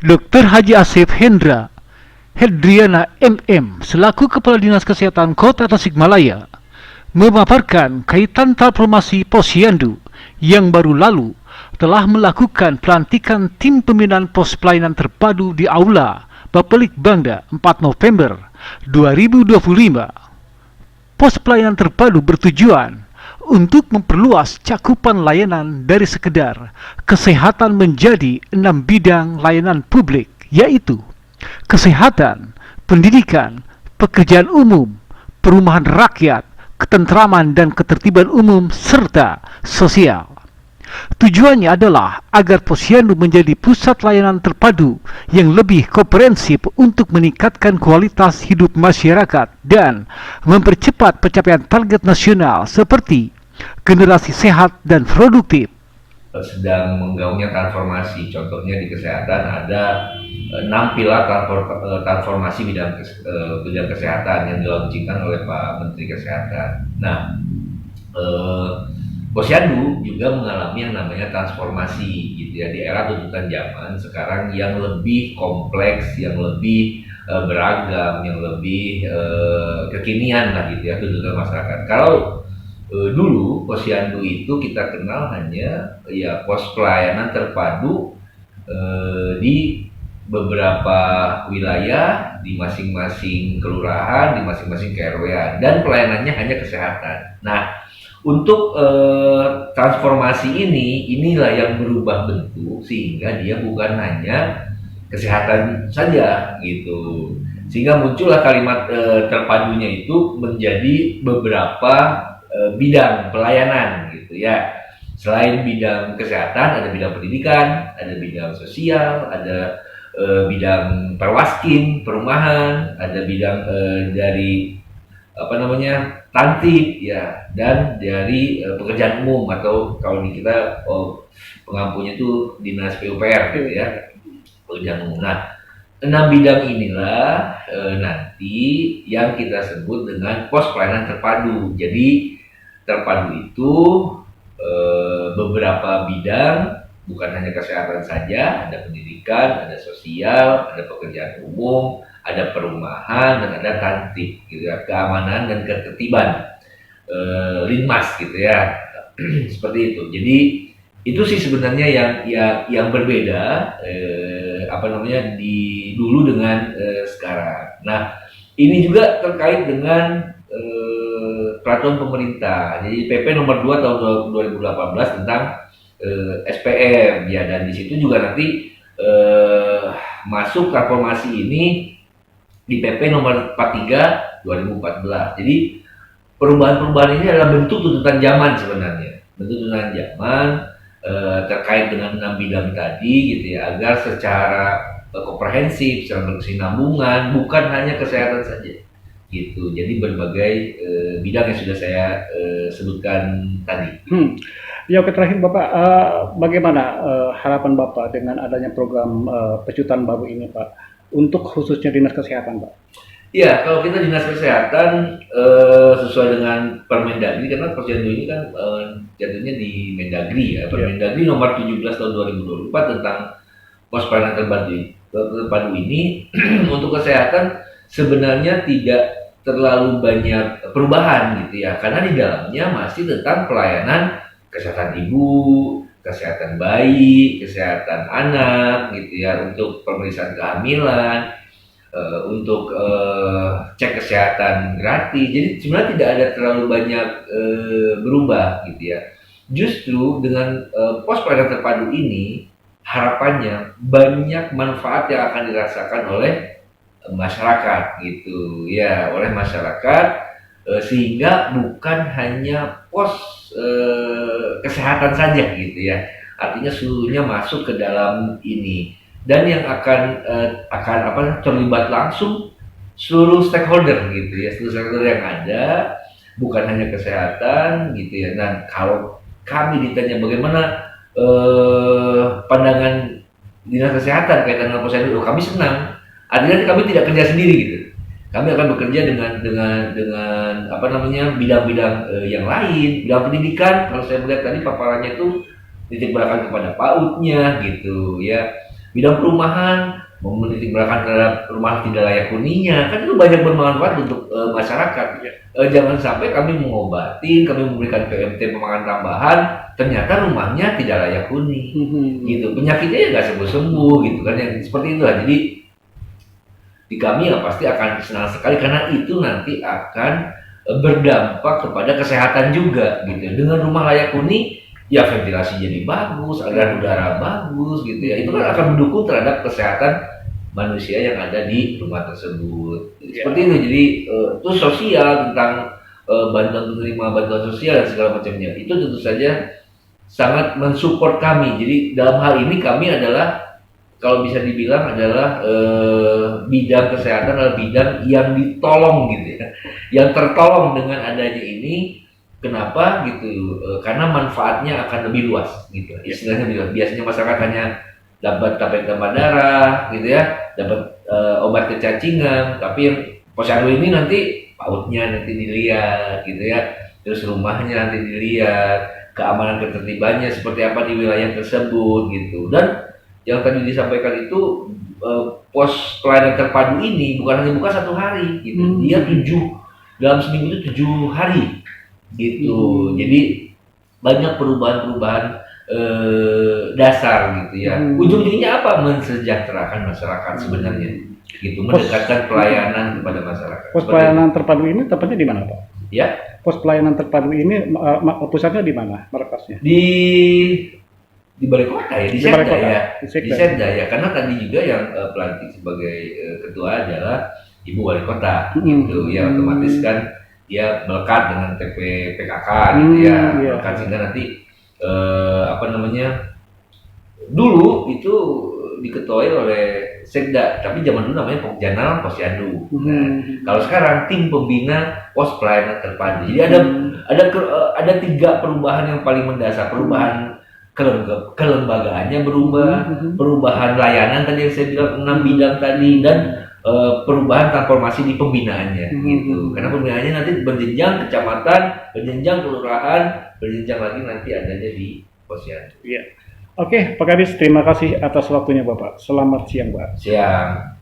Dr. Haji Asif Hendra Hedriana MM selaku Kepala Dinas Kesehatan Kota Tasikmalaya memaparkan kaitan transformasi Posyandu yang baru lalu telah melakukan pelantikan tim pembinaan pos pelayanan terpadu di Aula Bapelik Bangda 4 November 2025. Pos pelayanan terpadu bertujuan untuk memperluas cakupan layanan dari sekedar kesehatan menjadi 6 bidang layanan publik, yaitu kesehatan, pendidikan, pekerjaan umum, perumahan rakyat, ketentraman dan ketertiban umum, serta sosial. Tujuannya adalah agar Posyandu menjadi pusat layanan terpadu yang lebih komprehensif untuk meningkatkan kualitas hidup masyarakat dan mempercepat pencapaian target nasional seperti generasi sehat dan produktif. Sedang menggaungnya transformasi, contohnya di kesehatan ada 6 pilar transformasi bidang kesehatan yang dilaunchingkan oleh Pak Menteri Kesehatan. Nah, Posyandu juga mengalami yang namanya transformasi gitu ya, di era tuntutan zaman sekarang yang lebih kompleks, yang lebih beragam, yang lebih kekinian lah gitu ya tuntutan masyarakat. Kalau dulu Posyandu itu kita kenal hanya ya pos pelayanan terpadu di beberapa wilayah, di masing-masing kelurahan, di masing-masing KRW-an, dan pelayanannya hanya kesehatan. Nah, untuk transformasi inilah yang berubah bentuk sehingga dia bukan hanya kesehatan saja gitu. Sehingga muncullah kalimat terpadunya itu menjadi beberapa bidang pelayanan gitu ya. Selain bidang kesehatan, ada bidang pendidikan, ada bidang sosial, ada bidang perwaskin, perumahan, ada bidang dari tantip ya, dan dari pekerjaan umum atau kalau di kita pengampunya itu dinas PUPR gitu ya, pekerjaan umum. Nah, 6 bidang inilah nanti yang kita sebut dengan pos pelayanan terpadu. Jadi terpadu itu beberapa bidang, bukan hanya kesehatan saja, ada pendidikan, ada sosial, ada pekerjaan umum, ada perumahan, dan ada tantip gitu ya, keamanan dan ketertiban, linmas gitu ya. Seperti itu. Jadi itu sih sebenarnya yang berbeda di dulu dengan sekarang. Nah, ini juga terkait dengan peraturan pemerintah. Jadi PP nomor 2 tahun 2018 tentang SPM ya, dan di situ juga nanti masuk transformasi ini di PP nomor 43 2014. Jadi perubahan-perubahan ini adalah bentuk tuntutan zaman sebenarnya. Bentuk tuntutan zaman terkait dengan 6 bidang tadi gitu ya, agar secara komprehensif, secara berkesinambungan, bukan hanya kesehatan saja gitu. Jadi berbagai bidang yang sudah saya sebutkan tadi. Ya, oke, terakhir Bapak, bagaimana harapan Bapak dengan adanya program pecutan baru ini, Pak, untuk khususnya Dinas Kesehatan, Pak? Ya, kalau kita Dinas Kesehatan sesuai dengan Permendagri, karena Posyandu ini kan jatuhnya di Mendagri ya, Permendagri nomor 17 tahun 2024 tentang pos pelayanan terpadu ini untuk kesehatan sebenarnya tidak terlalu banyak perubahan gitu ya, karena di dalamnya masih tentang pelayanan kesehatan ibu, kesehatan bayi, kesehatan anak gitu ya, untuk pemeriksaan kehamilan, untuk cek kesehatan gratis. Jadi sebenarnya tidak ada terlalu banyak berubah gitu ya. Justru dengan pos pelayanan terpadu ini harapannya banyak manfaat yang akan dirasakan oleh masyarakat gitu ya, oleh masyarakat, sehingga bukan hanya pos kesehatan saja gitu ya, artinya seluruhnya masuk ke dalam ini, dan yang akan terlibat langsung seluruh stakeholder gitu ya, seluruh stakeholder yang ada, bukan hanya kesehatan gitu ya. Dan kalau kami ditanya bagaimana pandangan Dinas Kesehatan kaitan dengan Posyandu, kami senang, artinya kami tidak kerja sendiri gitu. Kami akan bekerja dengan bidang-bidang yang lain. Bidang pendidikan, kalau saya melihat tadi paparannya itu titik belakang kepada PAUD-nya gitu ya. bidang perumahan, menitik beratkan terhadap rumah tidak layak huninya, kan itu banyak bermanfaat untuk masyarakat. Jangan sampai kami mengobati, kami memberikan PMT pemakan tambahan, ternyata rumahnya tidak layak huni, gitu. Penyakitnya ya nggak sembuh-sembuh, gitu kan, yang seperti itu lah. Jadi di kami ya pasti akan senang sekali karena itu nanti akan berdampak kepada kesehatan juga, gitu. Dengan rumah layak huni, ya ventilasi jadi bagus, aliran udara bagus, gitu ya. Itu kan akan mendukung terhadap kesehatan manusia yang ada di rumah tersebut. Seperti itu. Jadi itu sosial tentang bantuan menerima bantuan sosial dan segala macamnya. Itu tentu saja sangat mensupport kami. Jadi dalam hal ini kami adalah kalau bisa dibilang adalah bidang kesehatan adalah bidang yang ditolong gitu ya, yang tertolong dengan adanya ini. Kenapa gitu? Karena manfaatnya akan lebih luas gitu. Istilahnya lebih luas. Biasanya masyarakat hanya dapat tablet tambah darah gitu ya, dapat obat kecacingan, tapi yang posyandu ini nanti pautnya nanti dilihat gitu ya, terus rumahnya nanti dilihat, keamanan ketertibannya seperti apa di wilayah tersebut gitu. Dan yang tadi disampaikan itu pos pelayanan terpadu ini bukan hanya buka 1 hari gitu, dia 7 dalam seminggu itu 7 hari gitu. Jadi banyak perubahan-perubahan dasar gitu ya. Ujung-ujungnya apa? Mensejahterakan masyarakat sebenarnya gitu, mendekatkan pelayanan kepada masyarakat. Pos pelayanan terpadu ini tepatnya di mana, Pak? Ya, Pos pelayanan terpadu ini pusatnya di mana, markasnya? di balai kota ya, di Di balai Setda kota, ya, di Setda. di Setda ya. Karena tadi juga yang pelantik sebagai ketua adalah Ibu Wali Kota gitu ya, otomatis kan dia melekat dengan TP PKK gitu ya, melekat sehingga nanti apa namanya, dulu itu diketuai oleh Sekda, tapi zaman dulu namanya Pokjanal Posyandu. Kalau sekarang tim pembina pos pelayanan terpadu. Jadi ada 3 perubahan yang paling mendasar. Perubahan kelembagaannya berubah, perubahan layanan tadi yang saya bilang 6 bidang tadi, dan perubahan transformasi di pembinaannya gitu. Karena pembinaannya nanti berjenjang kecamatan, berjenjang kelurahan, berjenjang lagi nanti adanya di posyandu. Iya. Oke, Pak Kadis, terima kasih atas waktunya Bapak. Selamat siang, Pak. Siang.